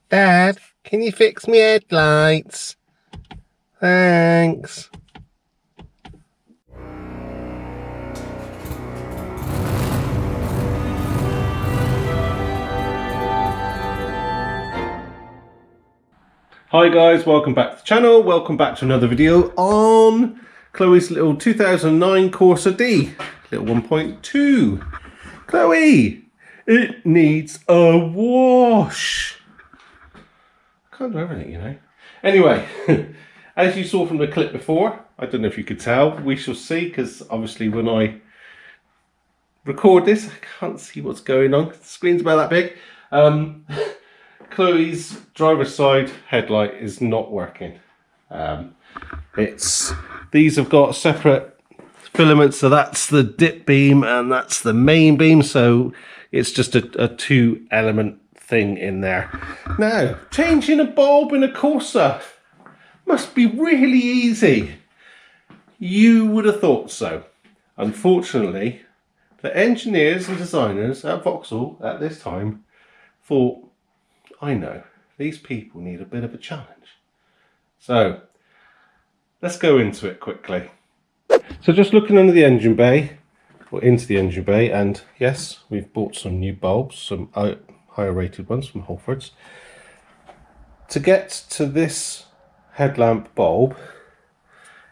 Dad, can you fix me headlights? Thanks. Hi guys, welcome back to the channel. Welcome back to another video on Chloe's little 2009 Corsa D, little 1.2. Chloe, it needs a wash. Can't do everything, you know. Anyway, as you saw from the clip before, I don't know if you could tell, we shall see, because obviously when I record this, I can't see what's going on. The screen's about that big. Chloe's driver's side headlight is not working. These have got separate filaments, so that's the dip beam and that's the main beam, so it's just a two element thing in there. Now, changing a bulb in a Corsa must be really easy. You would have thought so. Unfortunately, the engineers and designers at Vauxhall at this time thought, I know, these people need a bit of a challenge. So, let's go into it quickly. So just looking under the engine bay, or into the engine bay, and yes, we've bought some new bulbs, some higher rated ones from Halfords. To get to this headlamp bulb,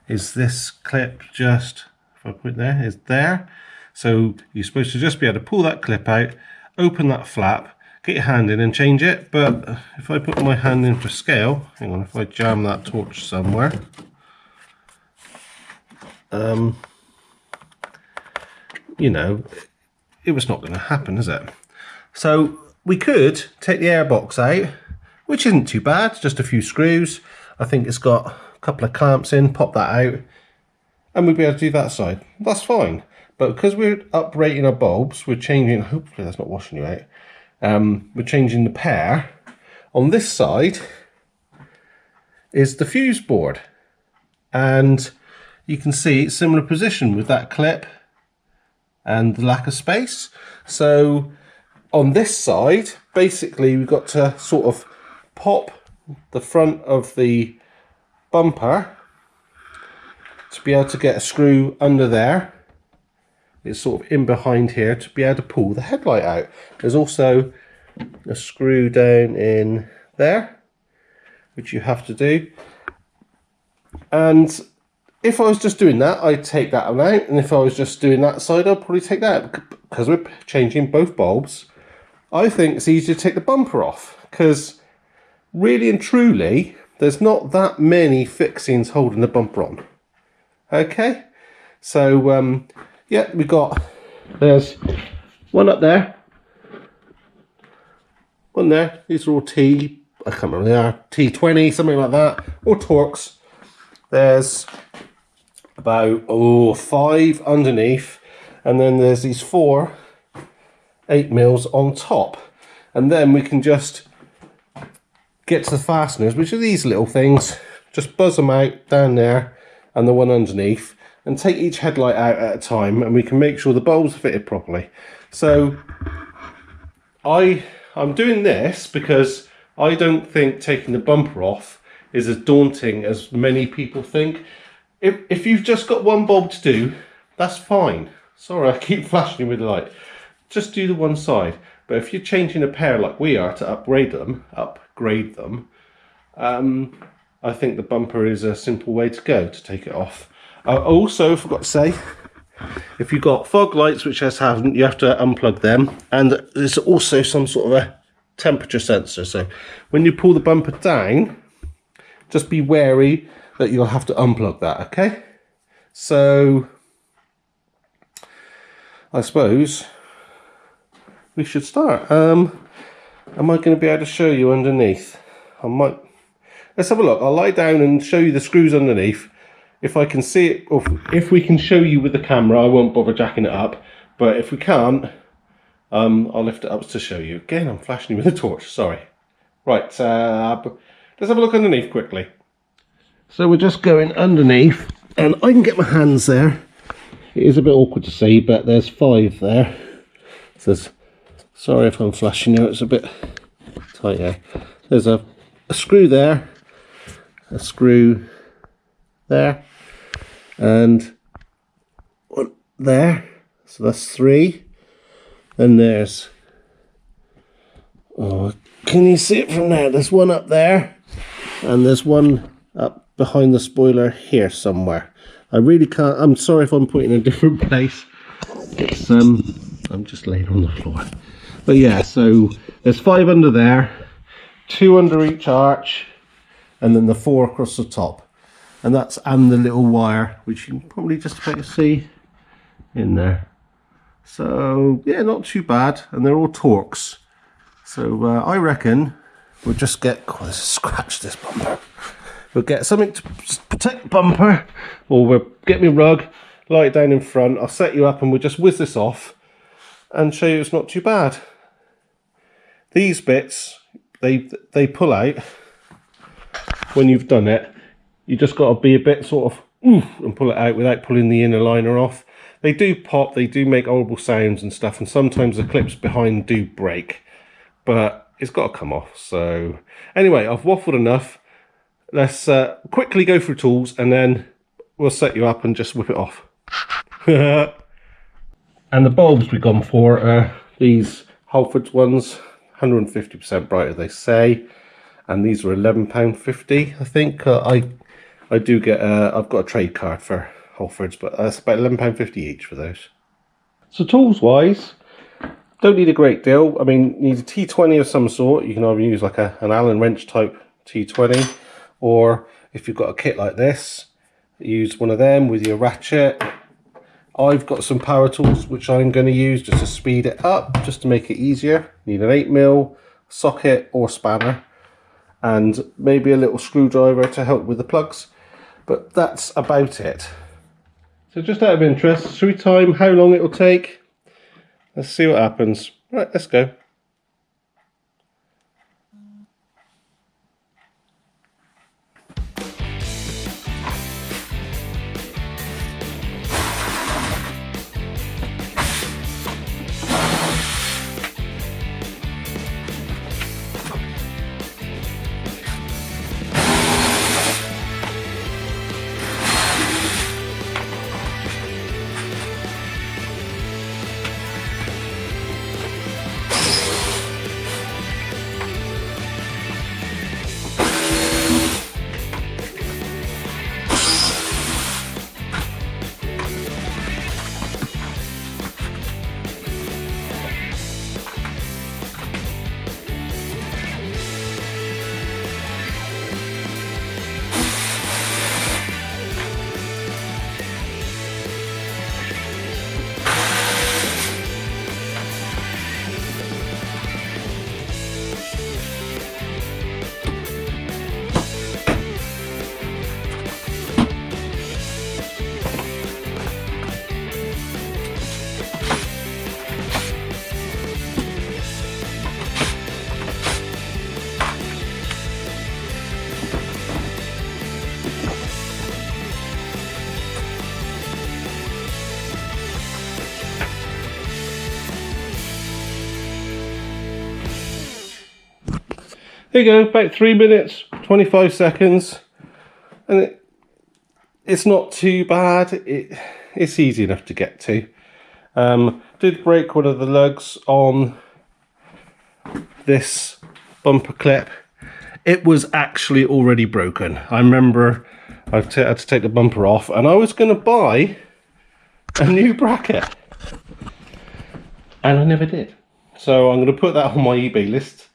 is this clip just, if I put it there, is there. So you're supposed to just be able to pull that clip out, open that flap, get your hand in and change it. But if I put my hand in for scale, hang on, if I jam that torch somewhere, you know, it was not going to happen, is it? So we could take the airbox out, which isn't too bad, just a few screws. I think it's got a couple of clamps in, pop that out, and we'd be able to do that side. That's fine. But because we're uprating our bulbs, we're changing, hopefully that's not washing you out, we're changing the pair. On this side is the fuse board, and you can see it's similar position with that clip and the lack of space. So on this side, basically we've got to sort of pop the front of the bumper to be able to get a screw under there. It's sort of in behind here to be able to pull the headlight out. There's also a screw down in there, which you have to do. And if I was just doing that, I'd take that one out. And if I was just doing that side, I'd probably take that out. Because we're changing both bulbs, I think it's easier to take the bumper off. Because really and truly, there's not that many fixings holding the bumper on. Okay? So, yeah, there's one up there, one there. These are all I can't remember, they are T20, something like that, or Torx. There's about 5 underneath, and then there's these 4 8mm on top. And then we can just get to the fasteners, which are these little things. Just buzz them out down there, and the one underneath, and take each headlight out at a time, and we can make sure the bulbs are fitted properly. So I'm doing this because I don't think taking the bumper off is as daunting as many people think. If you've just got one bulb to do, that's fine. Sorry, I keep flashing you with the light. Just do the one side. But if you're changing a pair like we are to upgrade them, I think the bumper is a simple way to go to take it off. I also forgot to say, if you've got fog lights, which has haven't, you have to unplug them. And there's also some sort of a temperature sensor. So when you pull the bumper down, just be wary that you'll have to unplug that, okay? So I suppose we should start. Am I going to be able to show you underneath? I might. Let's have a look. I'll lie down and show you the screws underneath. If I can see it, or if we can show you with the camera, I won't bother jacking it up. But if we can't, I'll lift it up to show you. Again, I'm flashing you with a torch, sorry. Right, let's have a look underneath quickly. So we're just going underneath, and I can get my hands there. It is a bit awkward to see, but there's 5 there. So sorry if I'm flashing you, it's a bit tight here. There's a screw there, a screw there, and one there. So that's 3. And there's, oh, can you see it from there? There's one up there, and there's one up behind the spoiler here somewhere. I really can't, I'm sorry if I'm putting in a different place. It's I'm just laying on the floor. But yeah, so there's 5 under there, 2 under each arch, and then the 4 across the top. And that's, and the little wire, which you can probably just about see in there. So yeah, not too bad, and they're all Torx. So I reckon we'll just get, oh, let's scratch this bumper. We'll get something to protect the bumper, or we'll get me rug, lie it down in front. I'll set you up and we'll just whiz this off and show you it's not too bad. These bits, they pull out when you've done it. You just got to be a bit sort of oof and pull it out without pulling the inner liner off. They do pop, they do make horrible sounds and stuff, and sometimes the clips behind do break, but it's got to come off. So anyway, I've waffled enough. Let's quickly go through tools, and then we'll set you up and just whip it off. And the bulbs we've gone for are these Halfords ones, 150% brighter they say, and these are £11.50 I think. I do get I've got a trade card for Halfords, but that's about £11.50 each for those. So tools wise, don't need a great deal. I mean, you need a T20 of some sort. You can either use like an Allen wrench type T20, or if you've got a kit like this, use one of them with your ratchet. I've got some power tools which I'm going to use just to speed it up, just to make it easier. Need an 8mm socket or spanner, and maybe a little screwdriver to help with the plugs, but that's about it. So just out of interest, should we time how long it will take? Let's see what happens. Right, let's go. There you go, about 3 minutes, 25 seconds, and it's not too bad. It's easy enough to get to. Did break one of the lugs on this bumper clip. It was actually already broken. I remember I had to take the bumper off, and I was going to buy a new bracket, and I never did. So I'm going to put that on my eBay list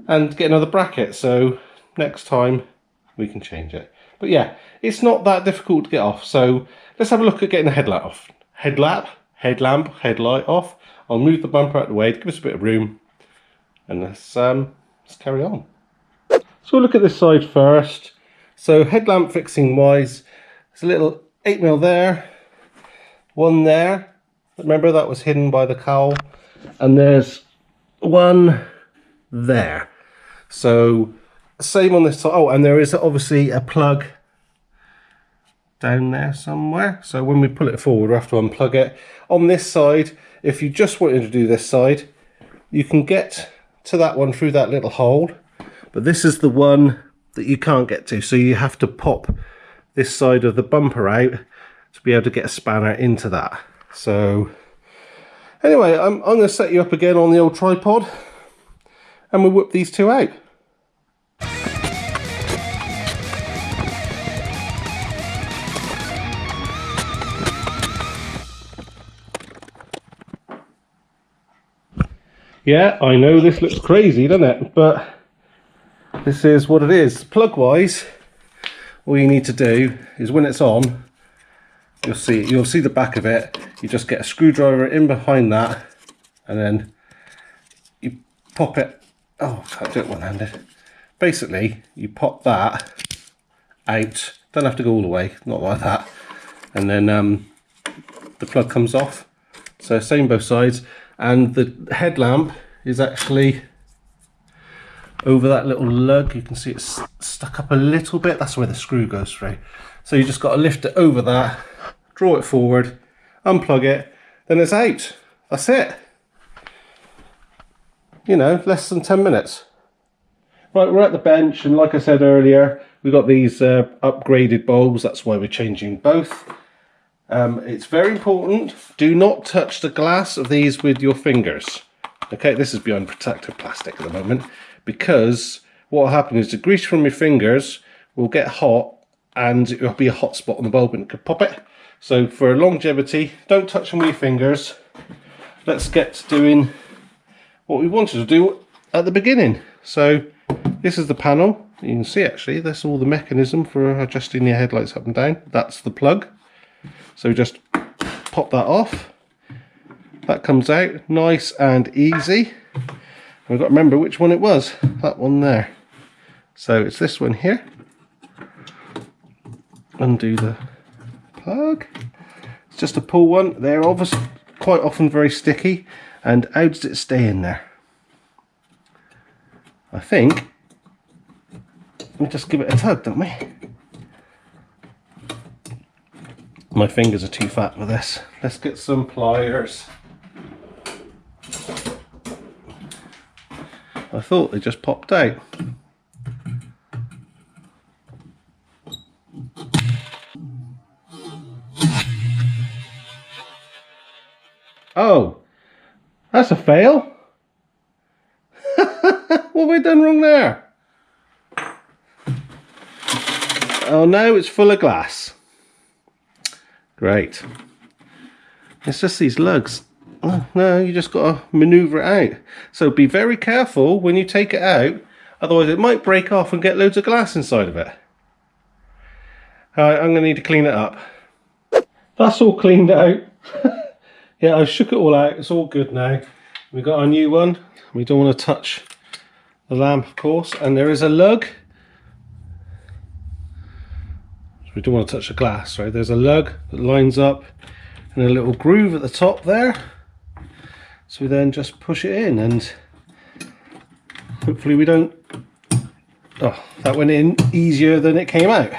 and get another bracket, so next time we can change it. But yeah, it's not that difficult to get off. So let's have a look at getting the headlight off. Headlight off. I'll move the bumper out of the way to give us a bit of room, and let's carry on. So we'll look at this side first. So headlamp fixing wise, there's a little 8mm there, one there. Remember that was hidden by the cowl, and there's one there. So same on this side. Oh, and there is obviously a plug down there somewhere. So when we pull it forward, we'll have to unplug it. On this side, if you just wanted to do this side, you can get to that one through that little hole. but this is the one that you can't get to, so you have to pop this side of the bumper out to be able to get a spanner into that. So anyway, I'm going to set you up again on the old tripod and we'll whip these two out. Yeah, I know this looks crazy, doesn't it? But this is what it is. Plug wise, all you need to do is when it's on, you'll see the back of it. You just get a screwdriver in behind that and then you pop it. Oh, I can't do it one-handed. Basically, you pop that out. Don't have to go all the way, not like that. And then the plug comes off. So same both sides. And the headlamp is actually over that little lug. You can see it's stuck up a little bit. That's where the screw goes through. So you just got to lift it over that, draw it forward, unplug it, then it's out. That's it. You know, less than 10 minutes. Right, we're at the bench, and like I said earlier, we've got these upgraded bulbs. That's why we're changing both. It's very important, do not touch the glass of these with your fingers. Okay, this is behind protective plastic at the moment, because what will happen is the grease from your fingers will get hot and it will be a hot spot on the bulb and it could pop it. So for longevity, don't touch them with your fingers. Let's get to doing what we wanted to do at the beginning. So this is the panel. You can see actually, that's all the mechanism for adjusting your headlights up and down. That's the plug. So just pop that off. That comes out nice and easy. We've got to remember which one it was. That one there. So it's this one here. Undo the plug. It's just a pull one. They're obviously quite often very sticky. And how does it stay in there? I think we just give it a tug, don't we? My fingers are too fat for this. Let's get some pliers. I thought they just popped out. Oh, that's a fail. What have we done wrong there? Oh no, it's full of glass. Great. It's just these lugs. Oh, no, you just got to manoeuvre it out. So be very careful when you take it out, otherwise it might break off and get loads of glass inside of it. Alright, I'm going to need to clean it up. That's all cleaned out. Yeah, I shook it all out. It's all good now. We've got our new one. We don't want to touch the lamp, of course. And there is a lug. We don't want to touch the glass, right? There's a lug that lines up and a little groove at the top there. So we then just push it in and hopefully we don't... Oh, that went in easier than it came out.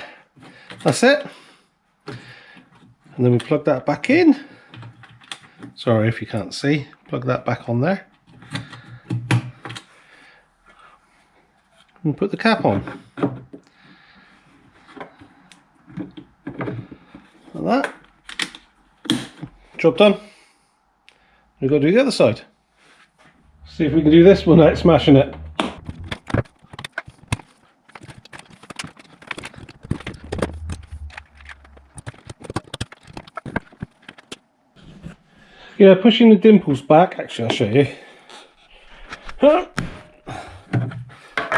That's it. And then we plug that back in. Sorry if you can't see. Plug that back on there. And put the cap on. Like that. Job done. We've got to do the other side. See if we can do this one without smashing it. Yeah, pushing the dimples back. Actually, I'll show you.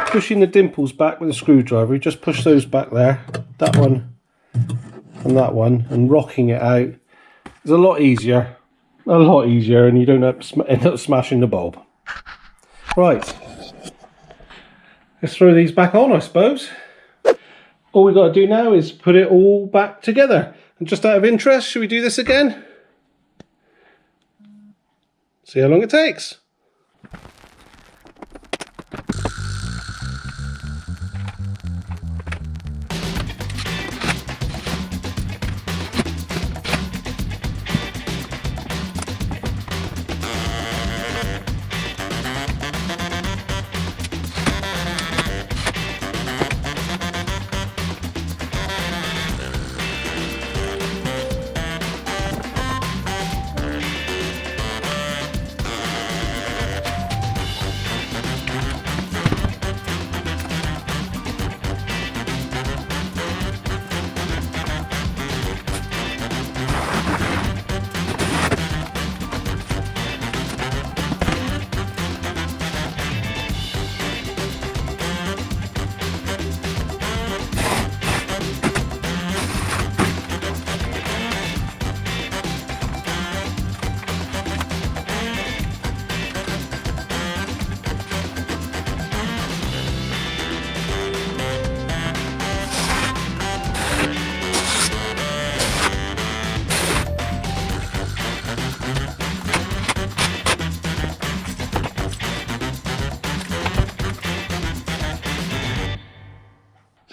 Pushing the dimples back with a screwdriver. You just push those back there. That one and that one, and rocking it out is a lot easier, and you don't end up smashing the bulb. Right, let's throw these back on, I suppose. All we've got to do now is put it all back together. And just out of interest, should we do this again? See how long it takes.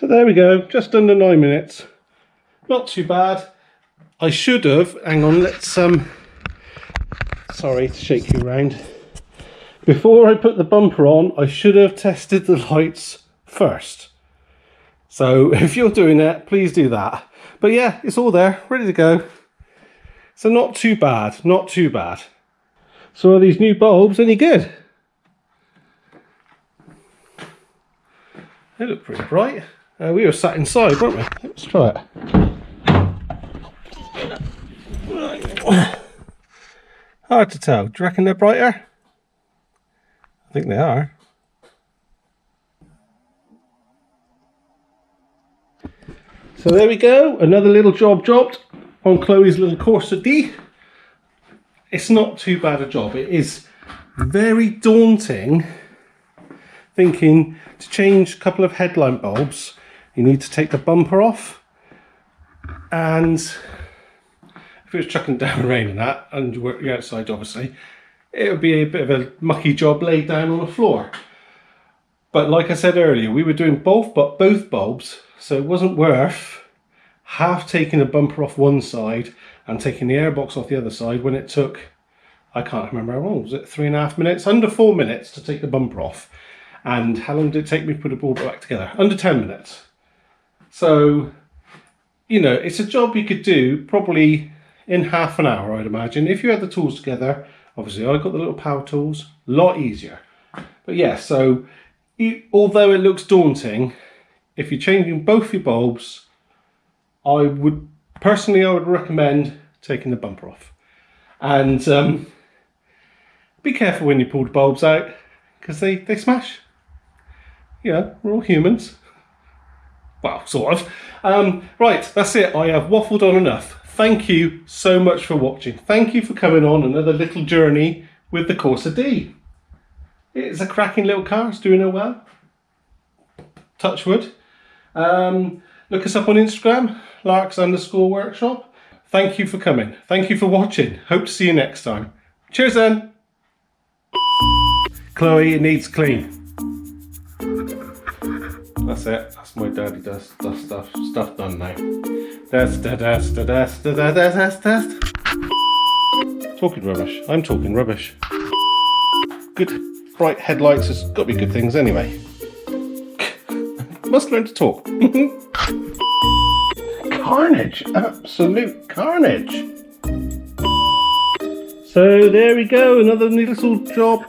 So there we go, just under 9 minutes. Not too bad. I should have, hang on, let's sorry to shake you around. Before I put the bumper on, I should have tested the lights first. So if you're doing that, please do that. But yeah, it's all there, ready to go. So not too bad, not too bad. So are these new bulbs any good? They look pretty bright. We were sat inside, weren't we? Let's try it. Hard to tell. Do you reckon they're brighter? I think they are. So there we go. Another little job dropped on Chloe's little Corsa D. It's not too bad a job. It is very daunting thinking to change a couple of headlamp bulbs. You need to take the bumper off, and if it was chucking down rain and that, and you're outside obviously, it would be a bit of a mucky job laid down on the floor. But like I said earlier, we were doing both bulbs, so it wasn't worth half taking the bumper off one side and taking the airbox off the other side when it took, I can't remember how long, was it 3.5 minutes? Under 4 minutes to take the bumper off. And how long did it take me to put the bulb back together? Under 10 minutes. So, you know, it's a job you could do probably in half an hour, I'd imagine. If you had the tools together, obviously I got the little power tools, a lot easier. But yeah, so although it looks daunting, if you're changing both your bulbs, I would recommend taking the bumper off. And be careful when you pull the bulbs out, because they smash. You know, we're all humans. Well, sort of. Right, that's it. I have waffled on enough. Thank you so much for watching. Thank you for coming on another little journey with the Corsa D. It's a cracking little car. It's doing it well. Touch wood. Look us up on Instagram, Larcs_workshop. Thank you for coming. Thank you for watching. Hope to see you next time. Cheers then. Chloe, it needs clean. That's it. That's my daddy does stuff done now. Dust. Talking rubbish. I'm talking rubbish. Good bright headlights has got to be good things anyway. Must learn to talk. Carnage. Absolute carnage. So there we go. Another little job.